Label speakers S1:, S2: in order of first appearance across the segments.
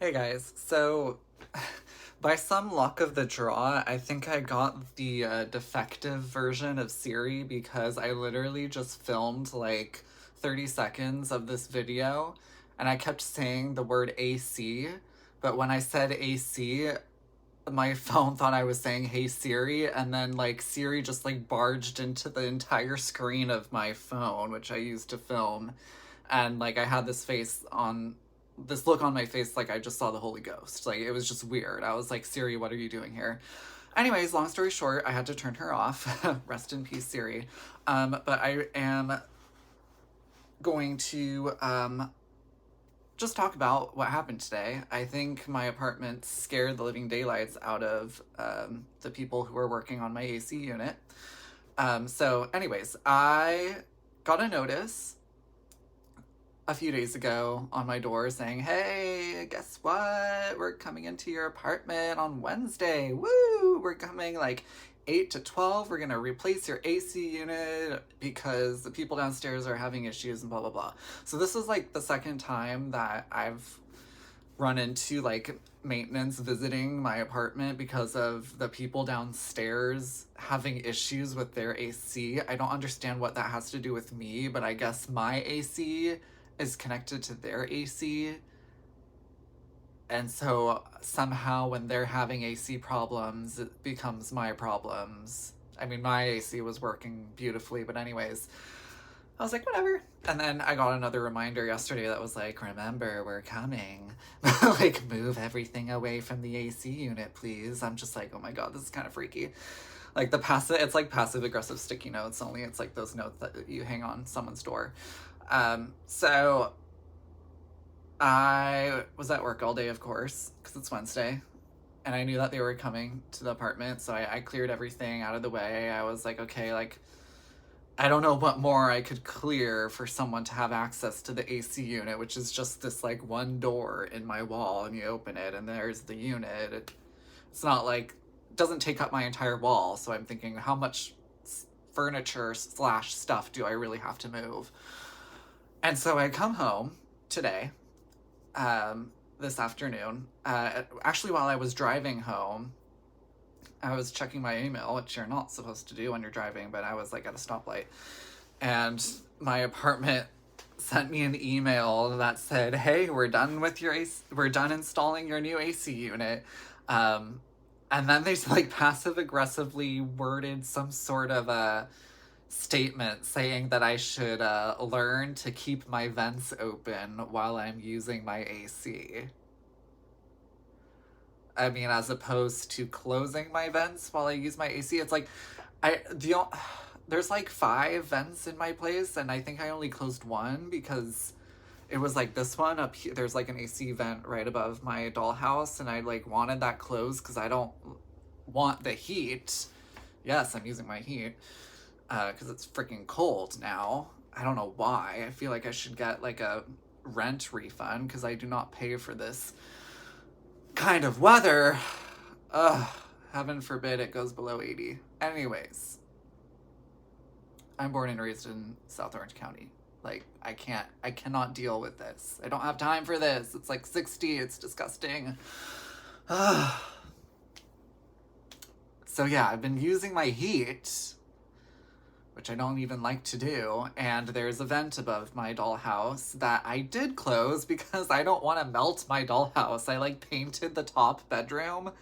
S1: Hey guys, so by some luck of the draw, I think I got the defective version of Siri because I literally just filmed like 30 seconds of this video and I kept saying the word AC, but when I said AC, my phone thought I was saying hey Siri, and then like Siri just like barged into the entire screen of my phone, which I used to film, and like I had this look on my face like I just saw the Holy Ghost. Like it was just weird. I was like, Siri, what are you doing here? Anyways, long story short, I had to turn her off. Rest in peace, Siri. But I am going to just talk about what happened today. I think my apartment scared the living daylights out of the people who were working on my AC unit. Anyways, I got a notice a few days ago on my door saying, hey, guess what? We're coming into your apartment on Wednesday. Woo! We're coming like 8 to 12. We're going to replace your AC unit because the people downstairs are having issues and blah, blah, blah. So this is like the second time that I've run into like maintenance visiting my apartment because of the people downstairs having issues with their AC. I don't understand what that has to do with me, but I guess my AC is connected to their AC. And so somehow when they're having AC problems, it becomes my problems. I mean, my AC was working beautifully, but anyways, I was like, whatever. And then I got another reminder yesterday that was like, remember, we're coming. Like, move everything away from the AC unit, please. I'm just like, oh my god, this is kind of freaky. Like it's like passive aggressive sticky notes, only it's like those notes that you hang on someone's door. So I was at work all day, of course, because it's Wednesday, and I knew that they were coming to the apartment, so I cleared everything out of the way. I was like, okay, like, I don't know what more I could clear for someone to have access to the AC unit, which is just this like one door in my wall, and you open it, and there's the unit. It's not like, it doesn't take up my entire wall, so I'm thinking, how much furniture slash stuff do I really have to move? And so I come home today, this afternoon. Actually, while I was driving home, I was checking my email, which you're not supposed to do when you're driving, but I was like at a stoplight. And my apartment sent me an email that said, hey, we're done with your AC, we're done installing your new AC unit. And then they like passive aggressively worded some sort of a statement saying that I should learn to keep my vents open while I'm using my AC. I mean, as opposed to closing my vents while I use my AC. It's like, there's like 5 vents in my place, and I think I only closed one because it was like this one up here. There's like an AC vent right above my dollhouse, and I like wanted that closed because I don't want the heat. Yes, I'm using my heat because it's freaking cold now. I don't know why. I feel like I should get like a rent refund because I do not pay for this kind of weather. Ugh, heaven forbid it goes below 80. Anyways, I'm born and raised in South Orange County. Like, I cannot deal with this. I don't have time for this. It's like 60. It's disgusting. So yeah, I've been using my heat, which I don't even like to do, and there's a vent above my dollhouse that I did close because I don't want to melt my dollhouse. I like painted the top bedroom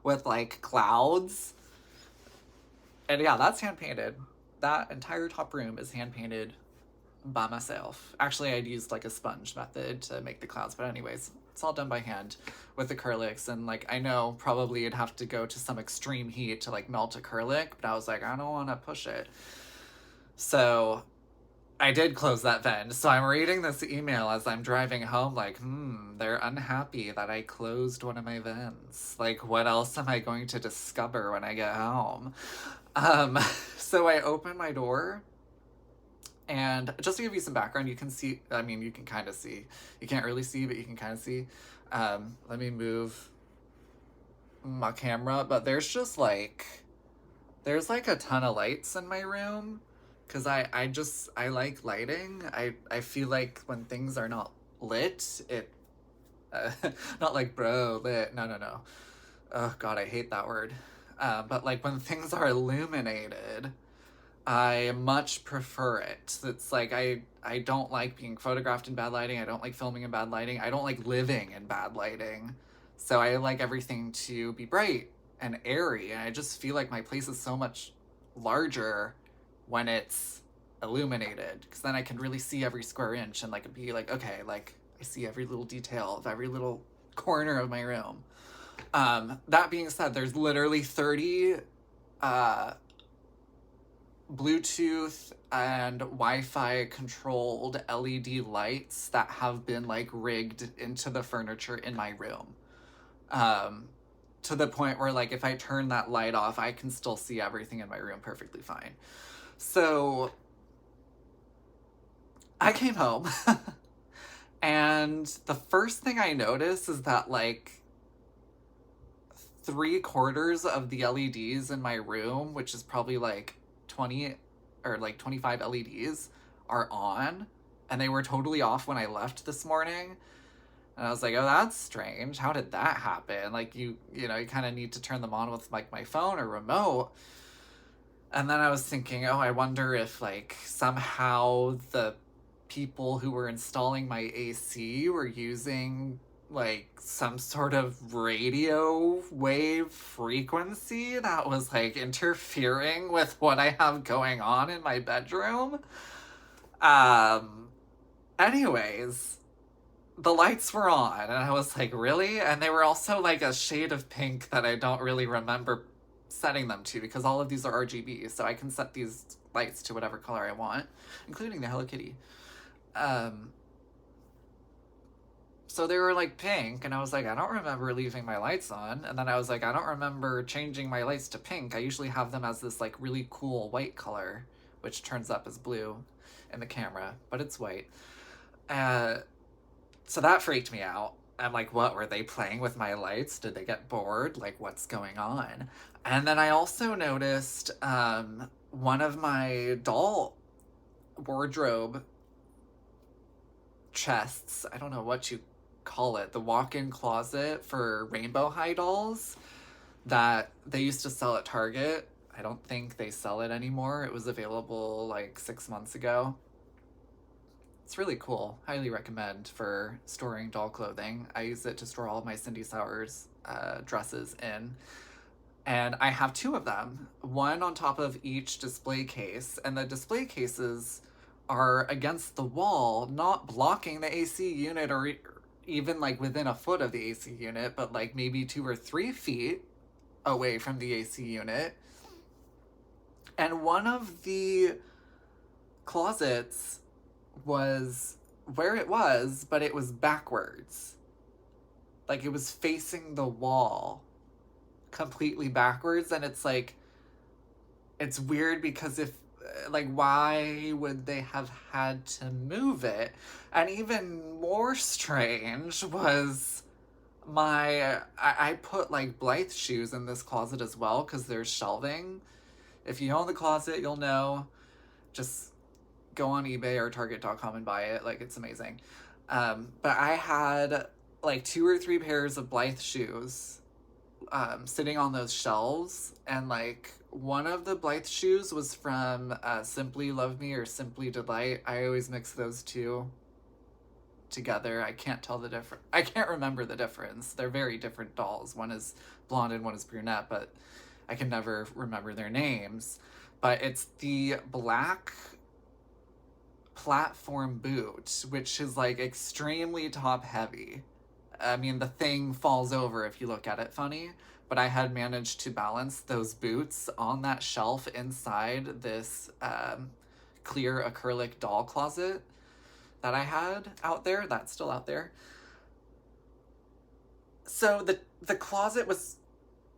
S1: with like clouds. And yeah, that's hand painted. That entire top room is hand painted by myself. Actually, I'd used like a sponge method to make the clouds, but anyways, it's all done by hand with acrylics. And like, I know probably you'd have to go to some extreme heat to like melt acrylic, but I was like, I don't want to push it. So I did close that vent. So I'm reading this email as I'm driving home, like, they're unhappy that I closed one of my vents. Like, what else am I going to discover when I get home? So I open my door, and just to give you some background, you can see, I mean, you can kind of see. You can't really see, but you can kind of see. Let me move my camera, but there's like a ton of lights in my room because I like lighting. I feel like when things are not lit, it Not like bro lit. No, no, no. Oh god, I hate that word. But like when things are illuminated, I much prefer it. It's like I don't like being photographed in bad lighting. I don't like filming in bad lighting. I don't like living in bad lighting. So I like everything to be bright and airy, and I just feel like my place is so much larger when it's illuminated, because then I can really see every square inch and like be like, okay, like I see every little detail of every little corner of my room. That being said, there's literally 30 uh, Bluetooth and Wi-Fi controlled LED lights that have been like rigged into the furniture in my room. Um, to the point where like if I turn that light off, I can still see everything in my room perfectly fine. So I came home and the first thing I noticed is that like 3/4 of the LEDs in my room, which is probably like 20 or like 25 LEDs, are on, and they were totally off when I left this morning. And I was like, oh, that's strange. How did that happen? Like you know, you kind of need to turn them on with like my phone or remote. And then I was thinking, oh, I wonder if like somehow the people who were installing my AC were using like some sort of radio wave frequency that was like interfering with what I have going on in my bedroom. Um Anyways, the lights were on and I was like, really? And they were also like a shade of pink that I don't really remember setting them to, because all of these are RGB, so I can set these lights to whatever color I want, including the Hello Kitty. Um, so they were like pink, and I was like, I don't remember leaving my lights on. And then I was like, I don't remember changing my lights to pink. I usually have them as this like really cool white color, which turns up as blue in the camera, but it's white. Uh, so that freaked me out. I'm like, what, were they playing with my lights? Did they get bored? Like, what's going on? And then I also noticed one of my doll wardrobe chests, I don't know what you call it, the walk-in closet for Rainbow High dolls that they used to sell at Target. I don't think they sell it anymore. It was available like 6 months ago. It's really cool. Highly recommend for storing doll clothing. I use it to store all of my Cindy Sowers dresses in. And I have two of them, one on top of each display case. And the display cases are against the wall, not blocking the AC unit or even like within a foot of the AC unit, but like maybe 2 or 3 feet away from the AC unit. And one of the closets was where it was, but it was backwards. Like it was facing the wall completely backwards. And it's like, it's weird because if, like, why would they have had to move it? And even more strange was I put like Blythe shoes in this closet as well because there's shelving. If you own the closet, you'll know. Just go on eBay or Target.com and buy it. Like, it's amazing. But I had like 2 or 3 pairs of Blythe shoes sitting on those shelves, and like one of the Blythe shoes was from Simply Love Me or Simply Delight. I always mix those two together. I can't tell the difference. I can't remember the difference. They're very different dolls. One is blonde and one is brunette, but I can never remember their names. But it's the black platform boot, which is like extremely top heavy. I mean, the thing falls over if you look at it funny, but I had managed to balance those boots on that shelf inside this clear acrylic doll closet that I had out there, that's still out there. So the closet was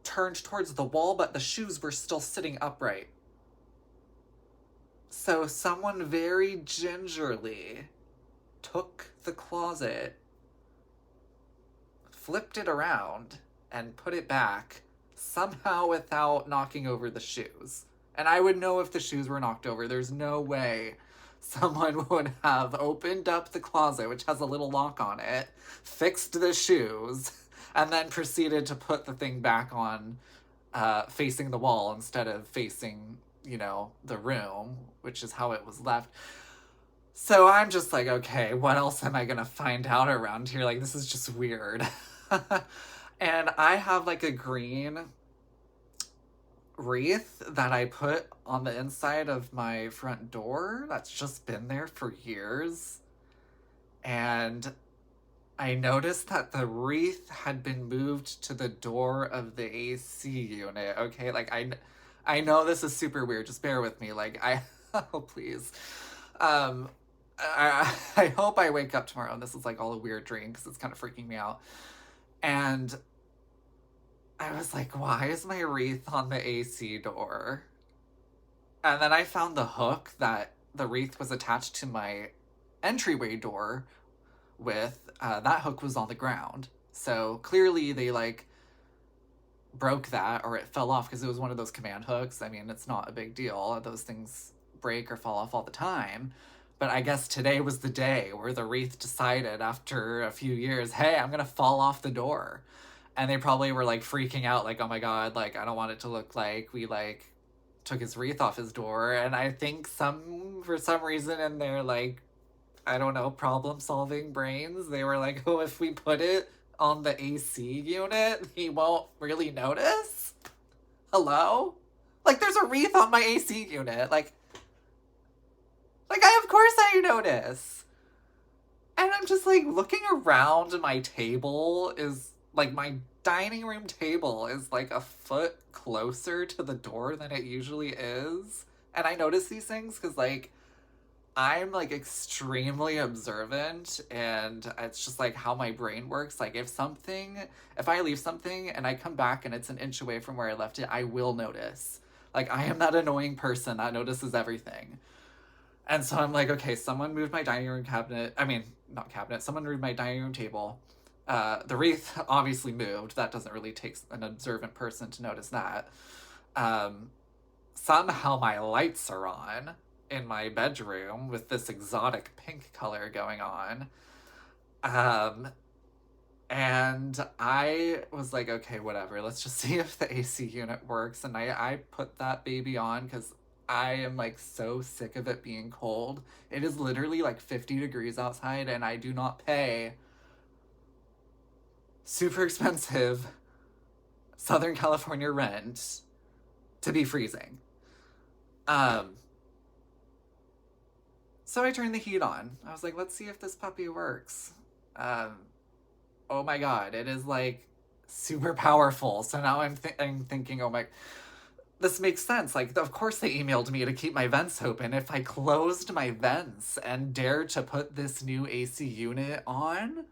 S1: turned towards the wall, but the shoes were still sitting upright. So someone very gingerly took the closet, flipped it around, and put it back, somehow without knocking over the shoes. And I would know if the shoes were knocked over. There's no way someone would have opened up the closet, which has a little lock on it, fixed the shoes, and then proceeded to put the thing back on, facing the wall instead of facing, the room, which is how it was left. So I'm just like, okay, what else am I gonna find out around here? Like, this is just weird. And I have like a green wreath that I put on the inside of my front door that's just been there for years. And I noticed that the wreath had been moved to the door of the AC unit. Okay, like I know this is super weird. Just bear with me. Like oh please. Um I hope I wake up tomorrow and this is like all a weird dream because it's kind of freaking me out. And I was like, why is my wreath on the AC door? And then I found the hook that the wreath was attached to my entryway door with. That hook was on the ground. So clearly they like broke that or it fell off because it was one of those command hooks. I mean, it's not a big deal. Those things break or fall off all the time. But I guess today was the day where the wreath decided after a few years, hey, I'm going to fall off the door. And they probably were like freaking out, like, oh my God, like, I don't want it to look like we like took his wreath off his door. And I think for some reason in their like, I don't know, problem solving brains, they were like, oh, if we put it on the AC unit, he won't really notice? Hello? Like, there's a wreath on my AC unit. Like of course I notice. And I'm just like looking around my table is like my dining room table is like a foot closer to the door than it usually is. And I notice these things because like I'm like extremely observant and it's just like how my brain works. Like if I leave something and I come back and it's an inch away from where I left it, I will notice. Like I am that annoying person that notices everything. And so I'm like, okay, someone moved my dining room cabinet. I mean, not cabinet, someone moved my dining room table. The wreath obviously moved. That doesn't really take an observant person to notice that. Somehow my lights are on in my bedroom with this exotic pink color going on. And I was like, okay, whatever. Let's just see if the AC unit works. And I put that baby on because I am like so sick of it being cold. It is literally like 50 degrees outside and I do not pay super expensive Southern California rent to be freezing. So I turned the heat on. I was like, let's see if this puppy works. Oh my God, it is like super powerful. So now I'm thinking, oh my, this makes sense. Like, of course they emailed me to keep my vents open. If I closed my vents and dared to put this new AC unit on,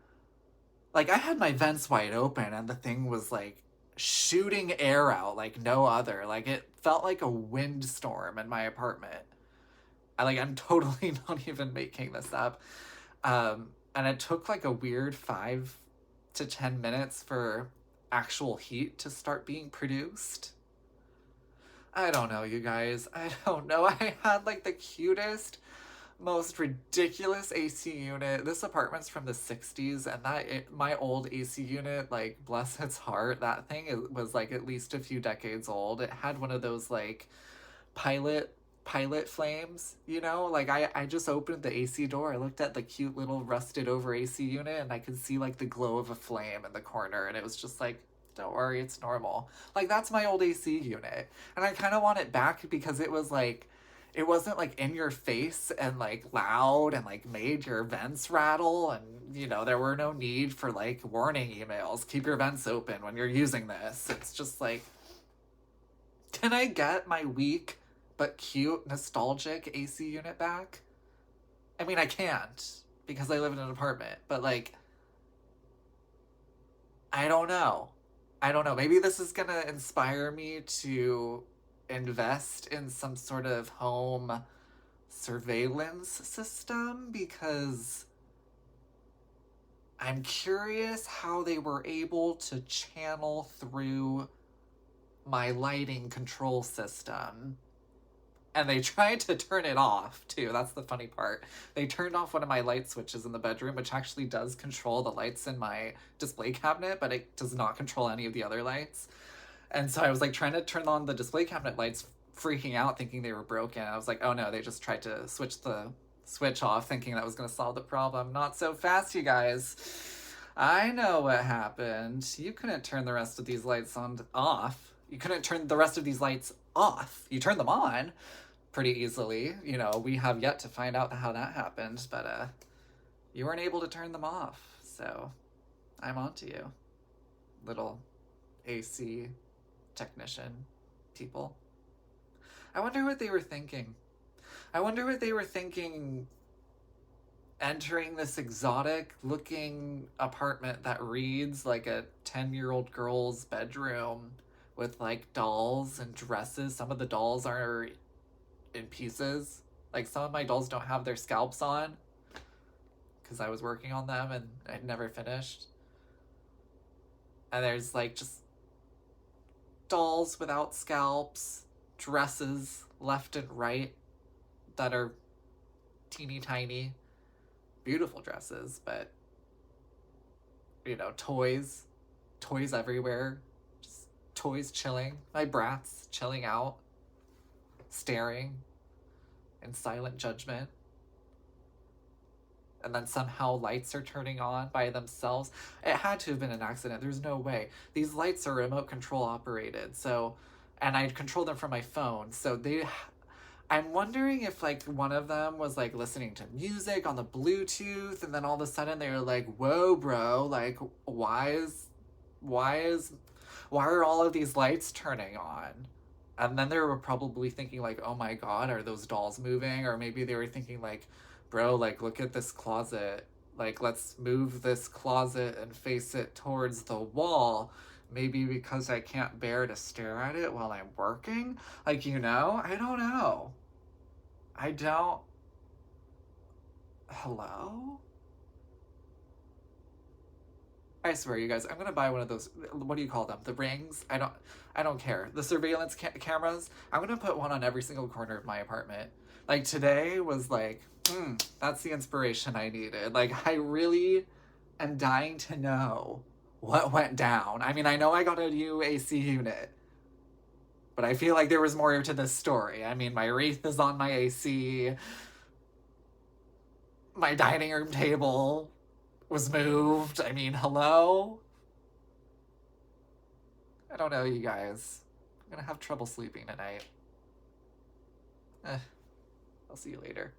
S1: like, I had my vents wide open and the thing was, like, shooting air out like no other. Like, it felt like a windstorm in my apartment. I'm totally not even making this up. And it took, like, a weird 5 to 10 minutes for actual heat to start being produced. I don't know, you guys. I don't know. I had like the cutest, most ridiculous AC unit. This apartment's from the 60s, and my old AC unit, like, bless its heart, that thing was like at least a few decades old. It had one of those like pilot flames, Like I just opened the AC door. I looked at the cute little rusted over AC unit, and I could see like the glow of a flame in the corner, and it was just like, don't worry, it's normal. Like, that's my old AC unit. And I kind of want it back because it was like, it wasn't like in your face and like loud and like made your vents rattle. And, there were no need for like warning emails. Keep your vents open when you're using this. It's just like, can I get my weak but cute, nostalgic AC unit back? I mean, I can't because I live in an apartment, but like, I don't know. Maybe this is going to inspire me to invest in some sort of home surveillance system because I'm curious how they were able to channel through my lighting control system And they tried to turn it off, too. That's the funny part. They turned off one of my light switches in the bedroom, which actually does control the lights in my display cabinet, but it does not control any of the other lights. And so I was like trying to turn on the display cabinet lights, freaking out, thinking they were broken. I was like, oh no, they just tried to switch the switch off, thinking that was going to solve the problem. Not so fast, you guys. I know what happened. You couldn't turn the rest of these lights off. You couldn't turn the rest of these lights off. You turned them on pretty easily. You know, we have yet to find out how that happened, but you weren't able to turn them off. So I'm on to you, little AC technician people. I wonder what they were thinking. I wonder what they were thinking entering this exotic looking apartment that reads like a 10-year-old girl's bedroom with like dolls and dresses. Some of the dolls are in pieces. Like some of my dolls don't have their scalps on because I was working on them and I'd never finished. And there's like just dolls without scalps, dresses left and right that are teeny tiny, beautiful dresses, but you know, toys everywhere, just toys chilling, my brats chilling out, staring in silent judgment. And then somehow lights are turning on by themselves. It had to have been an accident. There's no way. These lights are remote control operated. So, and I control them from my phone. So I'm wondering if like one of them was like listening to music on the Bluetooth, and then all of a sudden they were like, whoa, bro, like why are all of these lights turning on? And then they were probably thinking like, oh my God, are those dolls moving? Or maybe they were thinking like, bro, like, look at this closet. Like, let's move this closet and face it towards the wall. Maybe because I can't bear to stare at it while I'm working. Like, you know, I don't know. Hello? I swear, you guys, I'm gonna buy one of those. What do you call them? The rings? I don't care. The surveillance cameras. I'm gonna put one on every single corner of my apartment. Like today was like, that's the inspiration I needed. Like I really am dying to know what went down. I mean, I know I got a new AC unit, but I feel like there was more to this story. I mean, my wreath is on my AC. My dining room table was moved. I mean, hello? I don't know, you guys. I'm gonna have trouble sleeping tonight. I'll see you later.